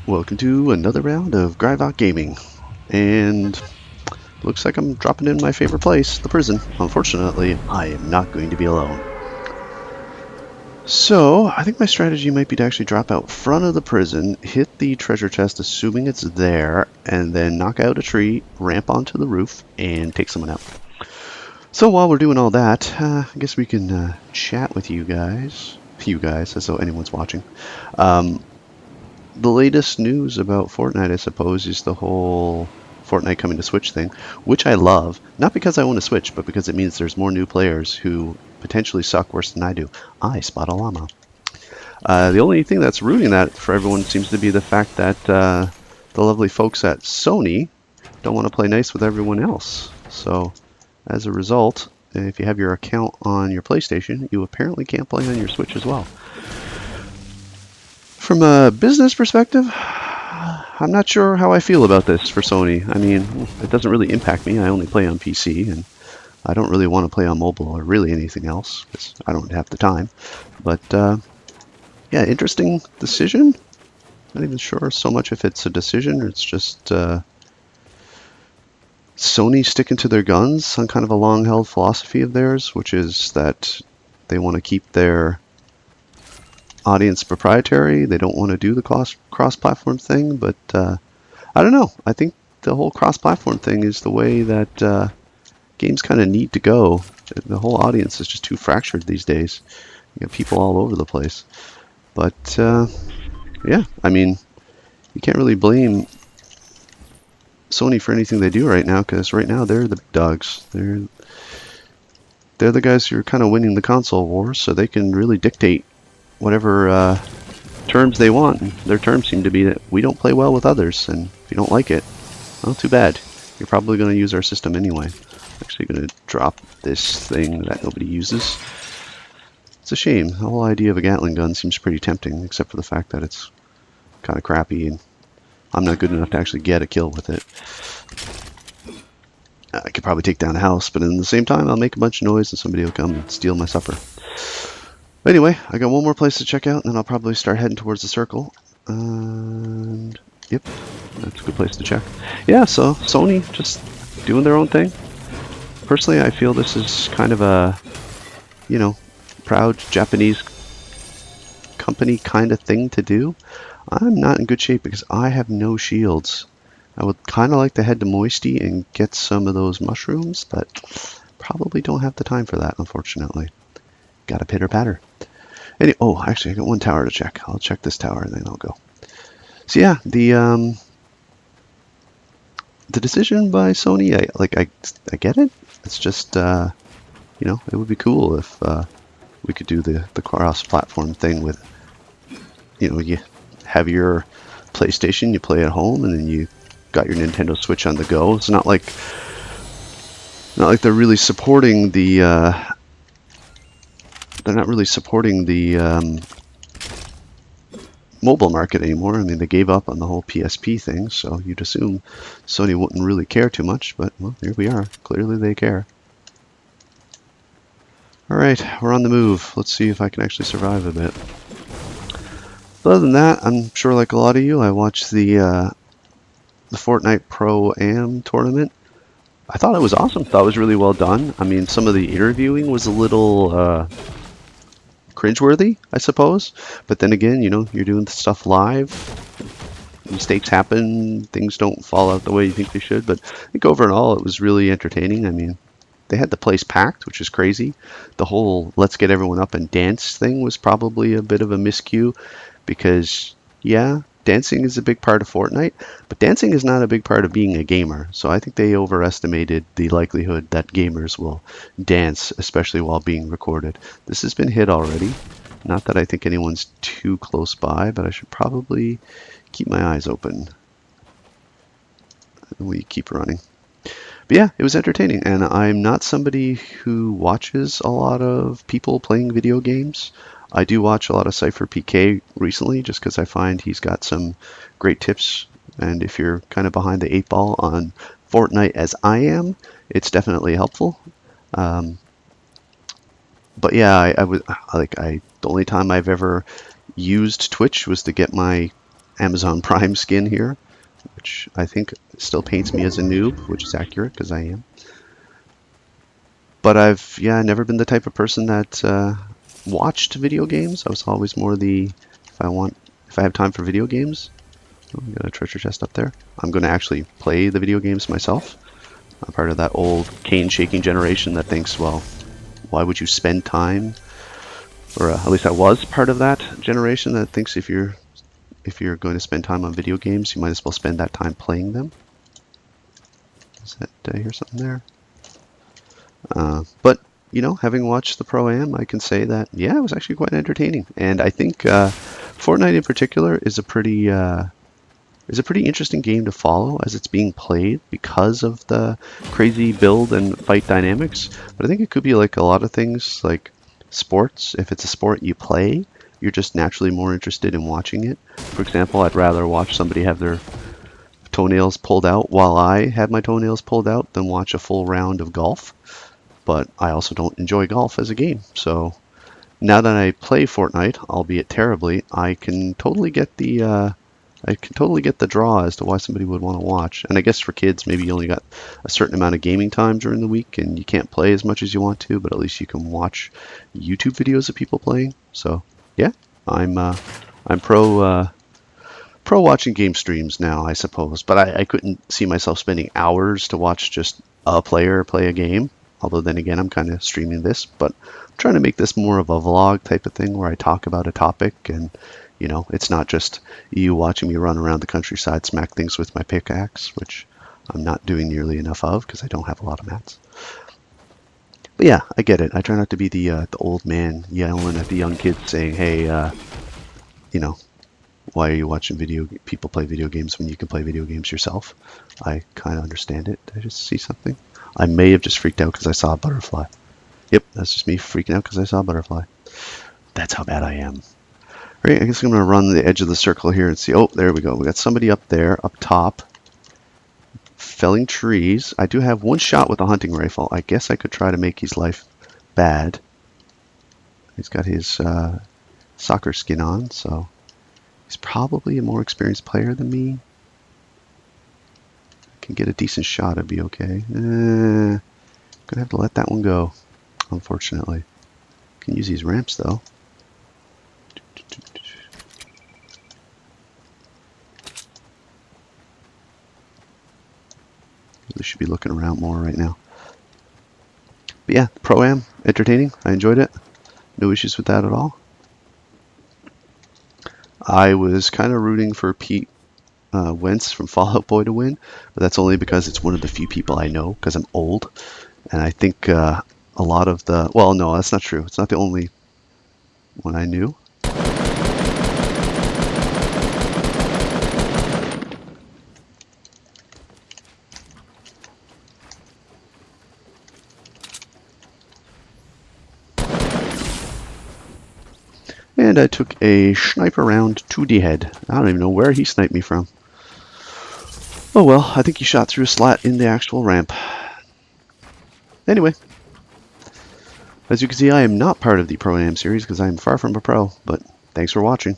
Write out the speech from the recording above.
Welcome to another round of Grivok Gaming, and looks like I'm dropping in my favorite place, the prison. Unfortunately, I am not going to be alone. So, I think my strategy might be to actually drop out front of the prison, hit the treasure chest assuming it's there, and then knock out a tree, ramp onto the roof, and take someone out. So while we're doing all that, I guess we can chat with you guys, as though anyone's watching. The latest news about Fortnite, I suppose, is the whole Fortnite coming to Switch thing, which I love. Not because I own a Switch, but because it means there's more new players who potentially suck worse than I do. I spot a llama. The only thing that's ruining that for everyone seems to be the fact that the lovely folks at Sony don't want to play nice with everyone else. So, as a result, if you have your account on your PlayStation, you apparently can't play on your Switch as well. From a business perspective, I'm not sure how I feel about this for Sony. I mean, it doesn't really impact me. I only play on PC, and I don't really want to play on mobile or really anything else because I don't have the time. But yeah, interesting decision. Not even sure so much if it's a decision or it's just Sony sticking to their guns on kind of a long-held philosophy of theirs, which is that they want to keep their audience proprietary. They don't want to do the cross-platform thing, but I don't know. I think the whole cross-platform thing is the way that games kind of need to go. The whole audience is just too fractured these days. You got people all over the place. But yeah, I mean, you can't really blame Sony for anything they do right now, because right now they're the big dogs. They're the guys who are kind of winning the console wars, so they can really dictate whatever terms they want. And their terms seem to be that we don't play well with others, and if you don't like it, well, too bad. You're probably going to use our system anyway. I'm actually going to drop this thing that nobody uses. It's a shame. The whole idea of a Gatling gun seems pretty tempting, except for the fact that it's kind of crappy, and I'm not good enough to actually get a kill with it. I could probably take down a house, but in the same time, I'll make a bunch of noise and somebody will come and steal my supper. Anyway, I got one more place to check out, and then I'll probably start heading towards the circle. And yep, that's a good place to check. Yeah, so Sony just doing their own thing. Personally, I feel this is kind of a, you know, proud Japanese company kind of thing to do. I'm not in good shape because I have no shields. I would kind of like to head to Moisty and get some of those mushrooms, but probably don't have the time for that, unfortunately. Got a pitter patter. Oh, actually, I got one tower to check. I'll check this tower and then I'll go. So yeah, the decision by Sony, I get it. It's just you know, it would be cool if we could do the cross-platform thing with, you know, you have your PlayStation, you play at home, and then you got your Nintendo Switch on the go. It's not like they're really supporting the they're not really supporting the mobile market anymore. I mean, they gave up on the whole PSP thing, so you'd assume Sony wouldn't really care too much, but well, here we are. Clearly they care. Alright, we're on the move. Let's see if I can actually survive a bit. Other than that, I'm sure like a lot of you, I watched the Fortnite Pro-Am tournament. I thought it was awesome. Thought it was really well done. I mean, some of the interviewing was a little cringeworthy, I suppose. But then again, you know, you're doing stuff live. Mistakes happen. Things don't fall out the way you think they should. But I think overall, it was really entertaining. I mean, they had the place packed, which is crazy. The whole let's get everyone up and dance thing was probably a bit of a miscue because, yeah, dancing is a big part of Fortnite, but dancing is not a big part of being a gamer. So I think they overestimated the likelihood that gamers will dance, especially while being recorded. This has been hit already. Not that I think anyone's too close by, but I should probably keep my eyes open. We keep running. But yeah, it was entertaining, and I'm not somebody who watches a lot of people playing video games. I do watch a lot of Cypher PK recently just because I find he's got some great tips, and if you're kind of behind the 8 ball on Fortnite as I am, it's definitely helpful. But yeah, I was like, the only time I've ever used Twitch was to get my Amazon Prime skin here, which I think still paints me as a noob, which is accurate because I am. But I've, yeah, never been the type of person that watched video games. I was always more the, if I have time for video games, oh, we got a treasure chest up there, I'm going to actually play the video games myself. I'm part of that old cane shaking generation that thinks, well, why would you spend time, or at least I was part of that generation that thinks if you're going to spend time on video games, you might as well spend that time playing them. Is that, did I hear something there? But, you know, having watched the Pro-Am, I can say that, yeah, it was actually quite entertaining. And I think Fortnite in particular is a pretty interesting game to follow as it's being played because of the crazy build and fight dynamics. But I think it could be like a lot of things, like sports. If it's a sport you play, you're just naturally more interested in watching it. For example, I'd rather watch somebody have their toenails pulled out while I had my toenails pulled out than watch a full round of golf. But I also don't enjoy golf as a game. So now that I play Fortnite, albeit terribly, I can totally get the draw as to why somebody would want to watch. And I guess for kids, maybe you only got a certain amount of gaming time during the week and you can't play as much as you want to, but at least you can watch YouTube videos of people playing. So yeah, I'm pro watching game streams now, I suppose. But I couldn't see myself spending hours to watch just a player play a game. Although then again, I'm kind of streaming this, but I'm trying to make this more of a vlog type of thing where I talk about a topic and, you know, it's not just you watching me run around the countryside, smack things with my pickaxe, which I'm not doing nearly enough of because I don't have a lot of mats. But yeah, I get it. I try not to be the old man yelling at the young kids saying, hey, you know, why are you watching people play video games when you can play video games yourself? I kind of understand it. Did I just see something? I may have just freaked out because I saw a butterfly. Yep, that's just me freaking out because I saw a butterfly. That's how bad I am. Right, I guess I'm going to run the edge of the circle here and see. Oh, there we go. We got somebody up there, up top, felling trees. I do have one shot with a hunting rifle. I guess I could try to make his life bad. He's got his soccer skin on, so he's probably a more experienced player than me. Can get a decent shot, it'd be okay. Gonna have to let that one go, unfortunately. Can use these ramps though. Really should be looking around more right now. But yeah, Pro-Am, entertaining. I enjoyed it. No issues with that at all. I was kind of rooting for Pete Wentz from Fall Out Boy to win, but that's only because it's one of the few people I know because I'm old, and I think a lot of the, well, no, that's not true. It's not the only one I knew. And I took a sniper round to the head. I don't even know where he sniped me from. Oh well, I think he shot through a slat in the actual ramp. Anyway, as you can see, I am not part of the Pro-Am series because I am far from a pro, but thanks for watching.